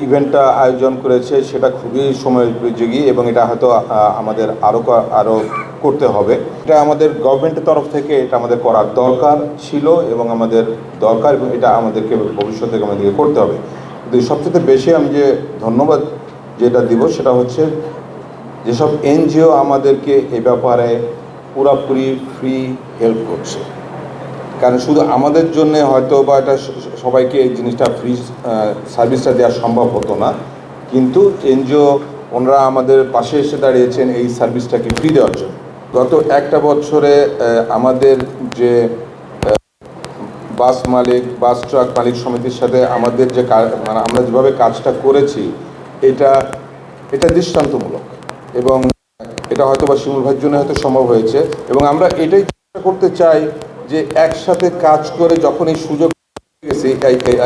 ইভেন্টটা আয়োজন করেছে সেটা খুবই সময়োপযোগী এবং এটা হয়তো আমাদের আরও করতে হবে। এটা আমাদের গভর্নমেন্টের তরফ থেকে এটা আমাদের করার দরকার ছিল এবং আমাদের দরকার, এবং এটা আমাদেরকে ভবিষ্যতে আমাদেরকে করতে হবে। কিন্তু সবচেয়ে বেশি আমি যে ধন্যবাদ যেটা দিব সেটা হচ্ছে যেসব এনজিও আমাদেরকে এ ব্যাপারে পুরোপুরি ফ্রি হেল্প করছে। কারণ শুধু আমাদের জন্য হয়তো বা এটা সবাইকে এই জিনিসটা ফ্রি সার্ভিসটা দেওয়া সম্ভব হতো না, কিন্তু এনজিও ওনারা আমাদের পাশে এসে দাঁড়িয়েছেন এই সার্ভিসটাকে ফ্রি দেওয়ার জন্য। গত একটা বছরে আমাদের যে বাস মালিক, বাস ট্রাক মালিক সমিতির সাথে আমাদের যে মানে আমরা যেভাবে কাজটা করেছি এটা দৃষ্টান্তমূলক, এবং এটা হয়তো বা শিমুল ভাইয়ের জন্য হয়তো সম্ভব হয়েছে। এবং আমরা এটাই চেষ্টা করতে চাই যে একসাথে কাজ করে যখন এই সুযোগ গেছি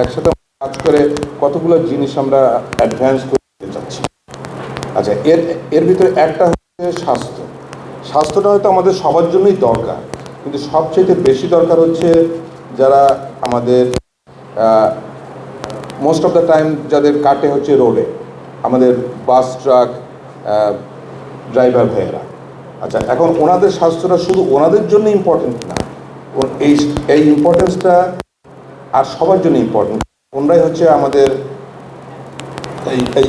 একসাথে কাজ করে কতগুলো জিনিস আমরা অ্যাডভান্স করতে চাচ্ছি। আচ্ছা, এর ভিতরে একটা হচ্ছে স্বাস্থ্যটা হয়তো আমাদের সবার জন্যই দরকার, কিন্তু সবচেয়ে বেশি দরকার হচ্ছে যারা আমাদের মোস্ট অফ দ্য টাইম যাদের কাটে হচ্ছে রোডে, আমাদের বাস ট্রাক ড্রাইভার ভাইয়েরা। আচ্ছা, এখন ওনাদের স্বাস্থ্যটা শুধু ওনাদের জন্য ইম্পর্টেন্ট না, এই ইম্পর্টেন্সটা আর সবার জন্য ইম্পর্টেন্ট। ওনারাই হচ্ছে আমাদের এই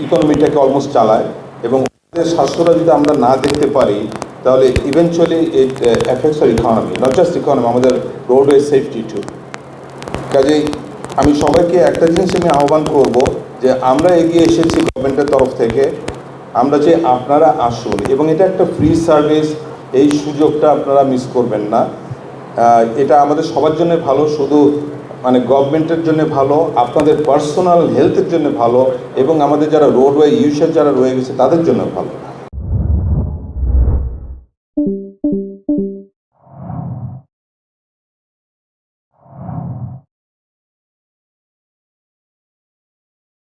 ইকোনমিটাকে অলমোস্ট চালায়, এবং ওদের স্বাস্থ্যটা যদি আমরা না দেখতে পারি তাহলে eventually it affects our economy, not just economy, আমাদের রোডওয়ে সেফটি টু। কাজেই আমি সবাইকে একটা জিনিস আমি আহ্বান করব যে আমরা এগিয়ে এসেছি গভর্নমেন্টের তরফ থেকে, আমরা যে আপনারা আসুন, এবং এটা একটা ফ্রি সার্ভিস, এই সুযোগটা আপনারা মিস করবেন না। এটা আমাদের সবার জন্য ভালো, শুধু মানে গভর্নমেন্টের জন্য ভালো, আপনাদের পার্সোনাল হেলথের জন্য ভালো, এবং আমাদের যারা রোডওয়ে ইউজার যারা রয়ে গেছে তাদের জন্য ভালো।